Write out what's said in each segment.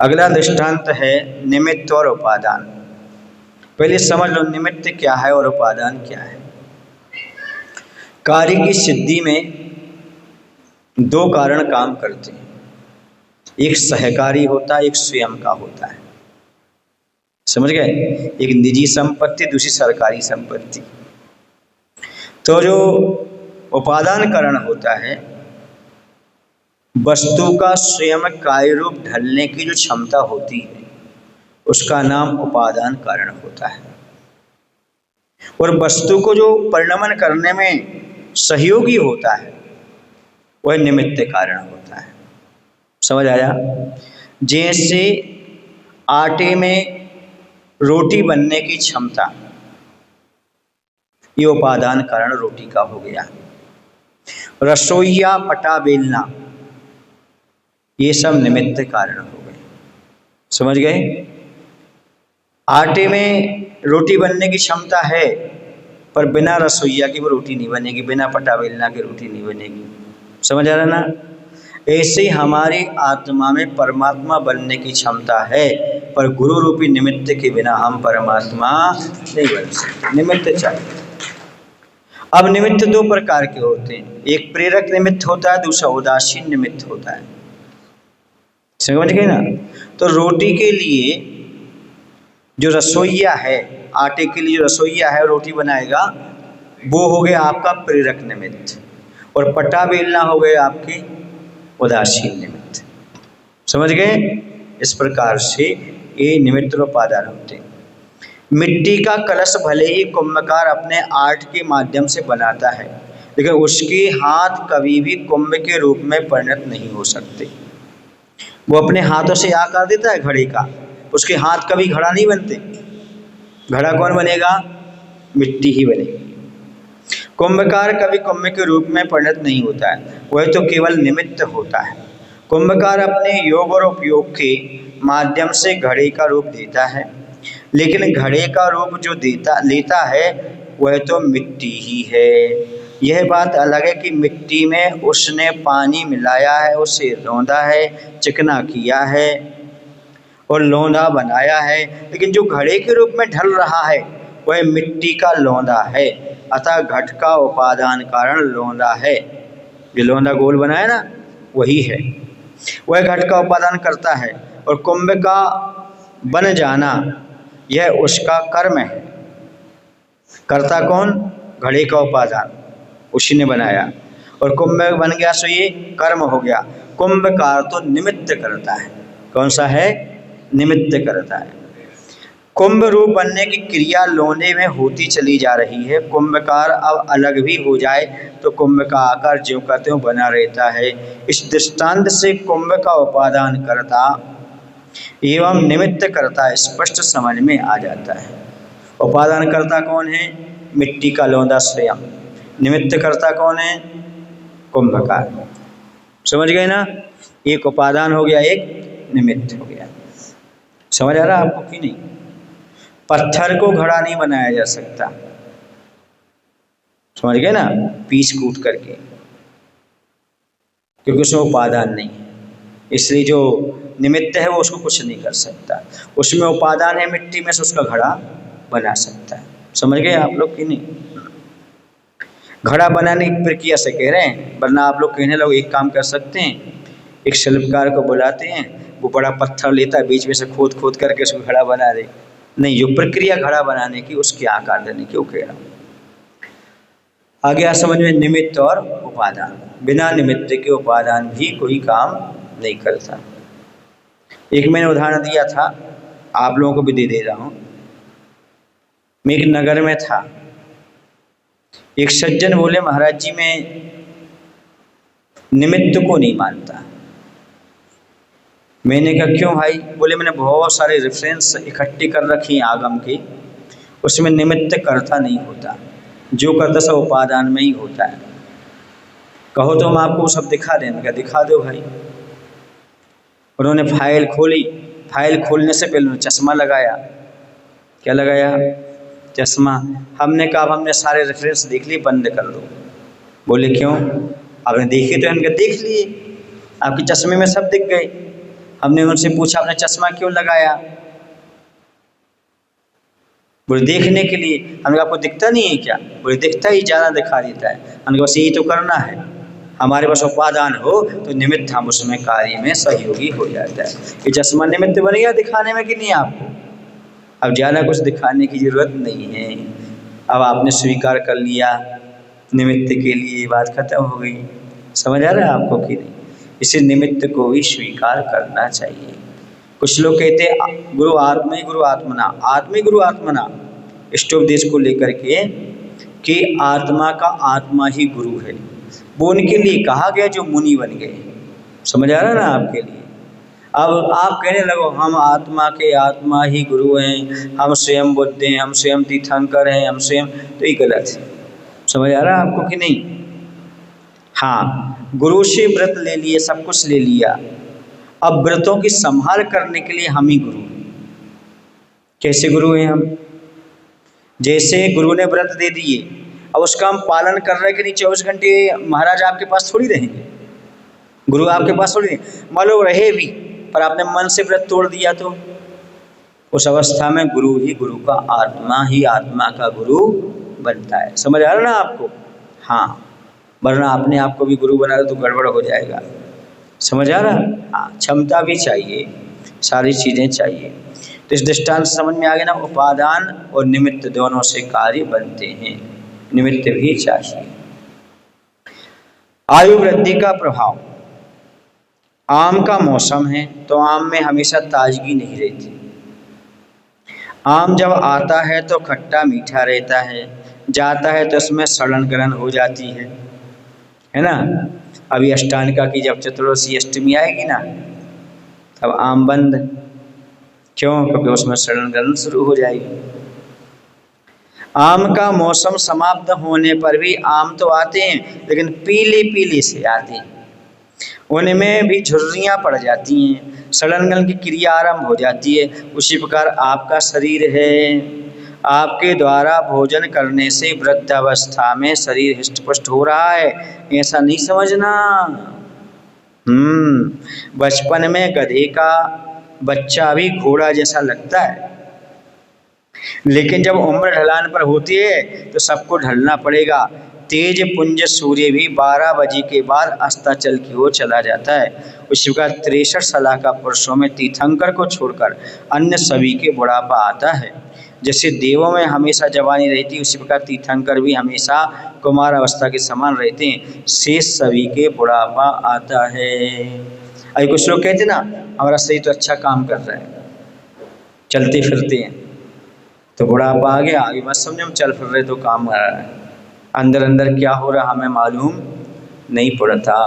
अगला दृष्टांत है निमित्त और उपादान। पहले समझ लो निमित्त क्या है और उपादान क्या है। कार्य की सिद्धि में दो कारण काम करते हैं, एक सहकारी होता है, एक स्वयं का होता है। समझ गए? एक निजी संपत्ति, दूसरी सरकारी संपत्ति। तो जो उपादान कारण होता है, वस्तु का स्वयं कार्य रूप ढलने की जो क्षमता होती है उसका नाम उपादान कारण होता है। और वस्तु को जो परिणमन करने में सहयोगी होता है वह निमित्त कारण होता है। समझ आया? जैसे आटे में रोटी बनने की क्षमता, ये उपादान कारण रोटी का हो गया। रसोईया, पटा बेलना, ये सब निमित्त कारण हो गए। समझ गए? आटे में रोटी बनने की क्षमता है पर बिना रसोईया की वो रोटी नहीं बनेगी, बिना पटा बेलना की रोटी नहीं बनेगी। समझ आ रहा ना? ऐसे हमारी आत्मा में परमात्मा बनने की क्षमता है पर गुरु रूपी निमित्त के बिना हम परमात्मा नहीं बन सकते। निमित्त चाहिए। अब निमित्त दो प्रकार के होते हैं, एक प्रेरक निमित्त होता है, दूसरा उदासीन निमित्त होता है। समझ गए ना? तो रोटी के लिए जो रसोईया है, आटे के लिए जो रसोईया है रोटी बनाएगा, वो हो गया आपका प्रेरक निमित्त, और पटा बेलना हो गए आपके उदासीन निमित्त। समझ गए? इस प्रकार से ये निमित्त और उपादान होते हैं। मिट्टी का कलश भले ही कुंभकार अपने आर्ट के माध्यम से बनाता है, लेकिन उसके हाथ कभी भी कुंभ के रूप में परिणत नहीं हो सकते। वो अपने हाथों से आकार देता है घड़े का, उसके हाथ कभी घड़ा नहीं बनते। घड़ा कौन बनेगा? मिट्टी ही बनेगी। कुंभकार कभी कुंभ के रूप में परिणत नहीं होता है, वह तो केवल निमित्त होता है। कुंभकार अपने योग और उपयोग के माध्यम से घड़े का रूप देता है, लेकिन घड़े का रूप जो लेता है वह तो मिट्टी ही है। यह बात अलग है कि मिट्टी में उसने पानी मिलाया है, उसे रौंदा है, चिकना किया है और लौंदा बनाया है, लेकिन जो घड़े के रूप में ढल रहा है वह मिट्टी का लौंदा है। अतः घट का उपादान कारण लौंदा है। जो लौंदा गोल बनाया ना वही है, वह घट का उपादान करता है। और कुंभ का बन जाना यह उसका कर्म है। करता कौन? घड़े का उपादान, उसी ने बनाया, और कुंभ बन गया सो ये कर्म हो गया। कुंभकार तो निमित्त करता है। कौन सा है? निमित्त करता है। कुंभ रूप बनने की क्रिया लोने में होती चली जा रही है। कुंभकार अब अलग भी हो जाए तो कुंभ का आकार ज्यों का त्यों बना रहता है। इस दृष्टांत से कुंभ का उपादान करता एवं निमित्त करता स्पष्ट समझ में आ जाता है। उपादान करता कौन है? मिट्टी का लौंदा स्वयं। निमित्त करता कौन है? कुंभकार। समझ गए ना? एक उपादान हो गया, एक निमित्त हो गया। समझ आ रहा आपको कि नहीं? पत्थर को घड़ा नहीं बनाया जा सकता, समझ गए ना, पीस कूट करके, क्योंकि उसमें उपादान नहीं है। इसलिए जो निमित्त है वो उसको कुछ नहीं कर सकता। उसमें उपादान है मिट्टी में से उसका घड़ा बना सकता है। समझ गए आप लोग कि नहीं? घड़ा बनाने की प्रक्रिया से कह रहे हैं, वरना आप लोग कहने लोग एक काम कर सकते हैं, एक शिल्पकार को बुलाते हैं, वो बड़ा पत्थर लेता है, बीच में से खोद खोद करके उसको घड़ा बना दे। नहीं, जो प्रक्रिया घड़ा बनाने की उसके आकार देने की वो कह रहा हूँ। आगे समझ में निमित्त और उपादान। बिना निमित्त के उपादान भी कोई काम नहीं करता। एक मैंने उदाहरण दिया था, आप लोगों को भी दे रहा हूँ। मैं एक नगर में था, एक सज्जन बोले महाराज जी मैं निमित्त को नहीं मानता। मैंने कहा क्यों भाई? बोले मैंने बहुत सारे रेफरेंस इकट्ठे कर रखी हैं आगम के, उसमें निमित्त करता नहीं होता, जो करता सब उपादान में ही होता है। कहो तो हम आपको सब दिखा दें। मैं दिखा दो भाई। उन्होंने फाइल खोली, फाइल खोलने से पहले चश्मा लगाया। क्या लगाया? चश्मा। हमने कहा अब हमने सारे रेफरेंस देख लिए, बंद कर दो। बोले क्यों? आपने देखे तो? इनके देख लिए, आपके चश्मे में सब दिख गए। हमने उनसे पूछा आपने चश्मा क्यों लगाया? बोले देखने के लिए। हमने कहा आपको दिखता नहीं है क्या? बोले दिखता ही, ज़्यादा दिखा देता है। हमने कहा बस यही तो करना है, हमारे पास उपादान हो तो निमित्त हम उसमें कार्य में सहयोगी हो जाता है। ये चश्मा निमित्त बन गया दिखाने में कि नहीं आपको? अब ज़्यादा कुछ दिखाने की जरूरत नहीं है। अब आपने स्वीकार कर लिया निमित्त के लिए, बात खत्म हो गई। समझ आ रहा है आपको कि नहीं? इसे निमित्त को ही स्वीकार करना चाहिए। कुछ लोग कहते हैं गुरु आत्मा गुरु आत्मना, आत्मी गुरु आत्मना, इष्टोपदेश को लेकर के कि आत्मा का आत्मा ही गुरु है, वो उनके लिए कहा गया जो मुनि बन गए। समझ आ रहा है ना आपके लिए? अब आप कहने लगो हम आत्मा के आत्मा ही गुरु हैं, हम स्वयं बुद्ध हैं, हम स्वयं तीर्थंकर हैं, हम स्वयं, तो ये गलत है। समझ आ रहा है आपको कि नहीं? हाँ, गुरु से व्रत ले लिए, सब कुछ ले लिया, अब व्रतों की संभाल करने के लिए हम ही गुरु हैं। कैसे गुरु हैं हम? जैसे गुरु ने व्रत दे दिए, अब उसका हम पालन कर रहे कि नहीं 24 घंटे महाराज आपके पास थोड़ी रहेंगे, गुरु आपके पास थोड़ी रहेंगे। मान लो रहे भी पर आपने मन से व्रत तोड़ दिया तो उस अवस्था में गुरु ही गुरु का आत्मा ही आत्मा का गुरु बनता है। समझ आ रहा ना आपको? हाँ, वरना आपने आपको भी गुरु बना तो गड़बड़ हो जाएगा। समझ आ रहा? हाँ, क्षमता भी चाहिए, सारी चीज़ें चाहिए। तो इस दृष्टांत से समझ में आ गया ना, उपादान और निमित्त दोनों से कार्य बनते हैं, निमित्त भी चाहिए। आयु वृद्धि का प्रभाव, आम का मौसम है तो आम में हमेशा ताजगी नहीं रहती। आम जब आता है तो खट्टा मीठा रहता है, जाता है तो उसमें सड़न गलन हो जाती है ना? अभी अष्टानिका की जब चतुर्दशी अष्टमी आएगी ना, तब आम बंद, क्यों? क्योंकि उसमें सड़न गलन शुरू हो जाएगी। आम का मौसम समाप्त होने पर भी आम तो आते हैं, लेकिन पीले पीले से आते हैं, उनमें भी झुर्रियाँ पड़ जाती हैं, सड़न गलन की क्रिया आरंभ हो जाती है। उसी प्रकार आपका शरीर है, आपके द्वारा भोजन करने से वृद्धावस्था में शरीर हृष्ट-पुष्ट हो रहा है, ऐसा नहीं समझना। बचपन में गधे का बच्चा भी घोड़ा जैसा लगता है, लेकिन जब उम्र ढलान पर होती है तो सबको ढलना पड़ेगा। तेज पुंज सूर्य भी 12 बजे के बाद अस्ताचल की ओर चला जाता है। उसी प्रकार 63 साल का पुरुषों में तीर्थंकर को छोड़कर अन्य सभी के बुढ़ापा आता है। जैसे देवों में हमेशा जवानी रहती है, उसी प्रकार तीर्थंकर भी हमेशा कुमार अवस्था के समान रहते हैं, शेष सभी के बुढ़ापा आता है। अभी कुछ लोग कहते ना हमारा शरीर तो अच्छा काम कर रहा है, चलते फिरते हैं, तो बुढ़ापा आ गया, अभी बस समझे हम चल फिर रहे तो काम आ रहा है, अंदर अंदर क्या हो रहा हमें मालूम नहीं पड़ता।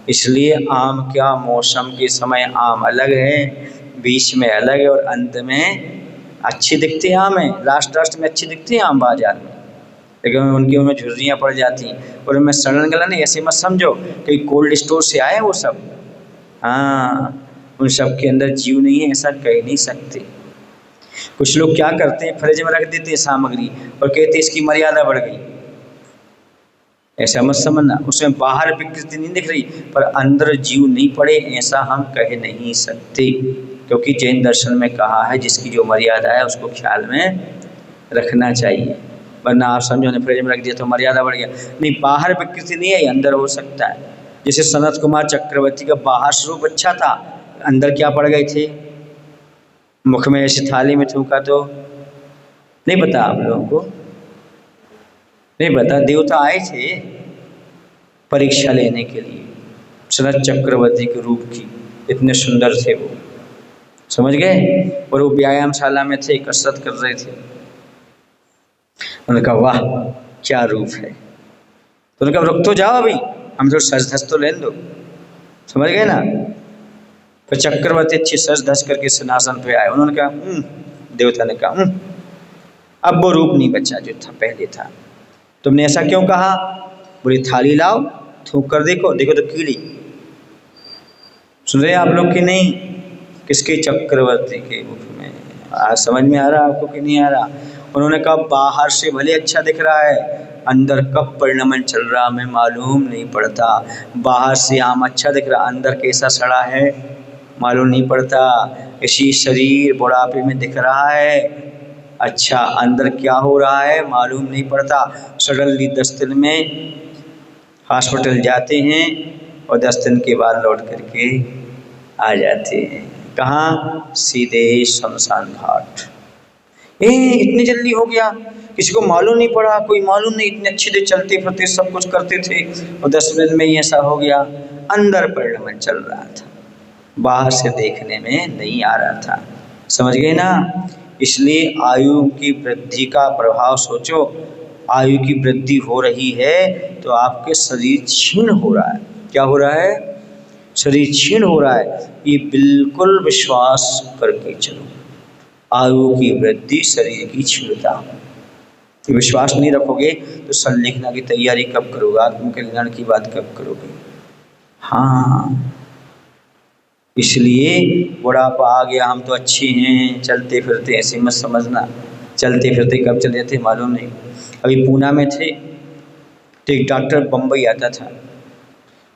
इसलिए आम क्या मौसम के समय आम अलग है, बीच में अलग है और अंत में अच्छी दिखते हैं आम है, लास्ट में अच्छी दिखती है आम बाजार में, लेकिन उनकी उनमें झुर्रियाँ पड़ जाती हैं और उनमें सड़न गलन। ऐसे मत समझो कि कोल्ड स्टोर से आए वो सब, हाँ, उन सब के अंदर जीव नहीं है, ऐसा कह नहीं सकते। कुछ लोग क्या करते हैं, फ्रिज में रख देते हैं सामग्री और कहते हैं इसकी मर्यादा बढ़ गई, ऐसा मत समझना। उसमें बाहर विकृति नहीं दिख रही पर अंदर जीव नहीं पड़े, ऐसा हम कह नहीं सकते, क्योंकि जैन दर्शन में कहा है जिसकी जो मर्यादा है उसको ख्याल में रखना चाहिए, वरना आप समझो ने फ्रिज में रख दिया तो मर्यादा बढ़ गया। नहीं, बाहर विकृति नहीं है, अंदर हो सकता है। जैसे सनत कुमार चक्रवर्ती का बाहर स्वरूप अच्छा था, अंदर क्या पड़ गए थे, मुख में ऐसी थाली में थूका तो नहीं पता आप लोगों को? नहीं पता? देवता आए थे परीक्षा लेने के लिए सनत चक्रवर्ती के रूप की, इतने सुंदर थे वो, समझ गए? और वो व्यायामशाला में थे, कसरत कर रहे थे। उन्होंने कहा वाह क्या रूप है, तो उन्होंने कहा रुक तो जाओ, अभी हम तो सज धस तो लेने दो, समझ गए ना? तो चक्रवर्ती अच्छी सज धस करके सिंहासन पे आए। उन्होंने कहा देवता ने कहा अब वो रूप नहीं बचा जो था पहले था, तुमने ऐसा क्यों कहा? बोली थाली लाओ, थूक कर देखो, देखो तो कीड़ी। सुन रहे आप लोग कि नहीं? किसके? चक्रवर्ती के मुख में। आज समझ में आ रहा आपको कि नहीं आ रहा? उन्होंने कहा बाहर से भले अच्छा दिख रहा है, अंदर कब परिणमन चल रहा हमें मालूम नहीं पड़ता। बाहर से आम अच्छा दिख रहा, अंदर कैसा सड़ा है मालूम नहीं पड़ता। इसी शरीर बुढ़ापे में दिख रहा है, अच्छा अंदर क्या हो रहा है मालूम नहीं पड़ता। सडनली 10 दिन में हॉस्पिटल जाते हैं और 10 दिन के बाद लौट करके आ जाते हैं। कहाँ? सीधे शमशान घाट। इतनी जल्दी हो गया, किसी को मालूम नहीं पड़ा, कोई मालूम नहीं, इतने अच्छे से चलते फिरते सब कुछ करते थे और 10 दिन में ही ऐसा हो गया। अंदर परिणमन चल रहा था, बाहर से देखने में नहीं आ रहा था। समझ गए ना? इसलिए आयु की वृद्धि का प्रभाव सोचो। आयु की वृद्धि हो रही है तो आपके शरीर क्षीण हो रहा है। क्या हो रहा है? शरीर क्षीण हो रहा है। ये बिल्कुल विश्वास करके चलो, आयु की वृद्धि शरीर की क्षीणता। विश्वास नहीं रखोगे तो संलेखना की तैयारी कब करोगे? आत्मकल्याण की बात कब करोगे? हाँ, इसलिए बुढ़ापा आ गया, हम तो अच्छे हैं, चलते फिरते, ऐसे मत समझना। चलते फिरते कब चले थे मालूम नहीं। अभी पूना में थे तो एक डॉक्टर बम्बई आता था,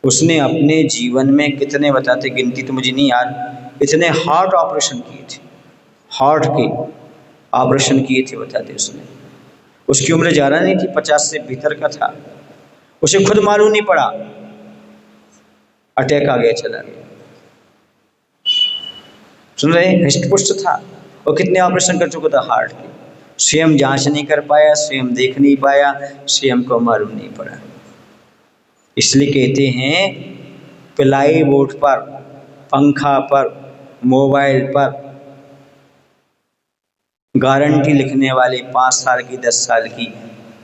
उसने अपने जीवन में कितने, बताते गिनती तो मुझे नहीं याद, इतने हार्ट ऑपरेशन किए थे, हार्ट के ऑपरेशन किए थे बताते उसने। उसकी उम्र ज़्यादा नहीं थी, 50 से भीतर का था। उसे खुद मालूम नहीं पड़ा, अटैक आ गया, चला गया। सुन रहे? हृष्टपुष्ट था और कितने ऑपरेशन कर चुका था हार्ट के। स्वयं जांच नहीं कर पाया, स्वयं देख नहीं पाया, स्वयं को मालूम नहीं पड़ा। इसलिए कहते हैं प्लाई बोर्ड पर, पंखा पर, मोबाइल पर गारंटी लिखने वाले 5 साल की, 10 साल की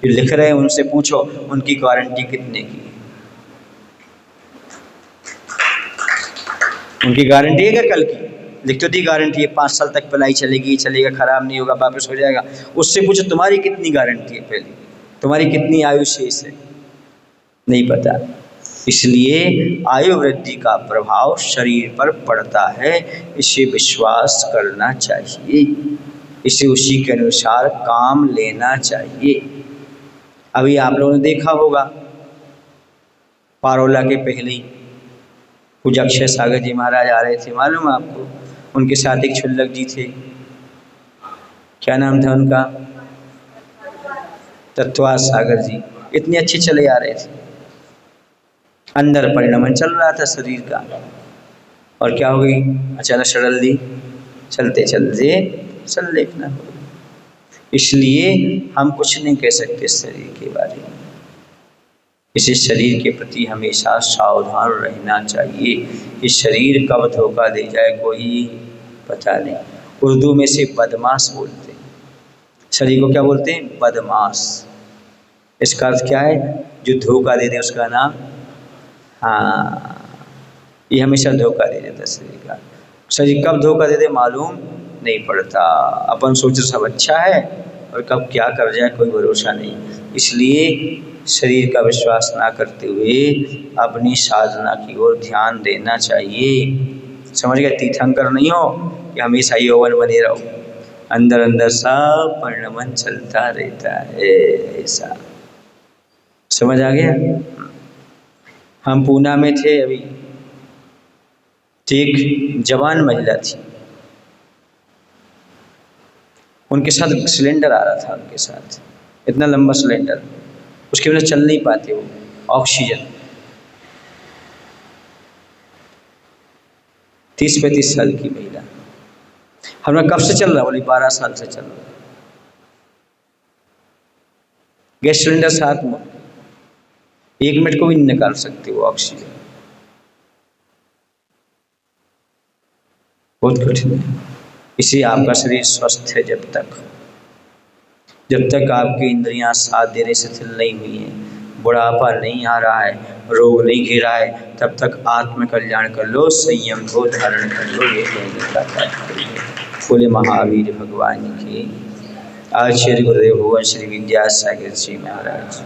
जो लिख रहे हैं उनसे पूछो उनकी गारंटी कितने की? उनकी गारंटी है क्या कल की? लिख तो दी गारंटी है 5 साल तक प्लाई चलेगी, चलेगा, खराब नहीं होगा, वापस हो जाएगा। उससे पूछो तुम्हारी कितनी गारंटी है, पहले तुम्हारी कितनी आयु शेष है? नहीं पता। इसलिए आयु वृद्धि का प्रभाव शरीर पर पड़ता है, इसे विश्वास करना चाहिए, इसे उसी के अनुसार काम लेना चाहिए। अभी आप लोगों ने देखा होगा पारोला के पहले ही पूज्य अक्षय सागर जी महाराज आ रहे थे, मालूम आपको? उनके साथ एक क्षुल्लक जी थे, क्या नाम था उनका? तत्वास सागर जी। इतने अच्छे चले आ रहे थे, अंदर परिणमन चल रहा था शरीर का, और क्या हो गई अचानक सडनली चलते चलते संलेखना हो गई। इसलिए हम कुछ नहीं कह सकते शरीर के बारे में, इसे शरीर के प्रति हमेशा सावधान रहना चाहिए। इस शरीर कब धोखा दे जाए कोई पता नहीं। उर्दू में से बदमाश बोलते हैं, शरीर को क्या बोलते हैं? बदमाश। इसका अर्थ क्या है? जो धोखा दे दे उसका नाम। हाँ, ये हमेशा धोखा दे देता शरीर का। शरीर कब धोखा दे दे मालूम नहीं पड़ता। अपन सोचे सब अच्छा है और कब क्या कर जाए कोई भरोसा नहीं। इसलिए शरीर का विश्वास ना करते हुए अपनी साधना की ओर ध्यान देना चाहिए। समझ गए? तीर्थंकर नहीं हो कि हमेशा यौवन बने रहो, अंदर अंदर सब परिणमन चलता रहता है, ऐसा। समझ आ गया? हम पूना में थे अभी, एक जवान महिला थी, उनके साथ सिलेंडर आ रहा था, उनके साथ इतना लंबा सिलेंडर, उसकी वजह से चल नहीं पाते वो, ऑक्सीजन। 30-35 साल की महिला। हमने कब से चल रहा? बोली 12 साल से चल रहा। गैस सिलेंडर साथ में, 1 मिनट को भी नहीं निकाल सकते वो ऑक्सीजन, बहुत कठिन है। इसी आपका शरीर स्वस्थ है जब तक आपकी इंद्रियां साथ देने से शिथिल नहीं हुई हैं, बुढ़ापा नहीं आ रहा है, रोग नहीं घिरा है, तब तक आत्म कल्याण कर लो, संयम को धारण कर लो। ये कहने का तात्पर्य है। बोले महावीर भगवान की। आचार्य गुरुदेव भगवान श्री विद्यासागर जी महाराज।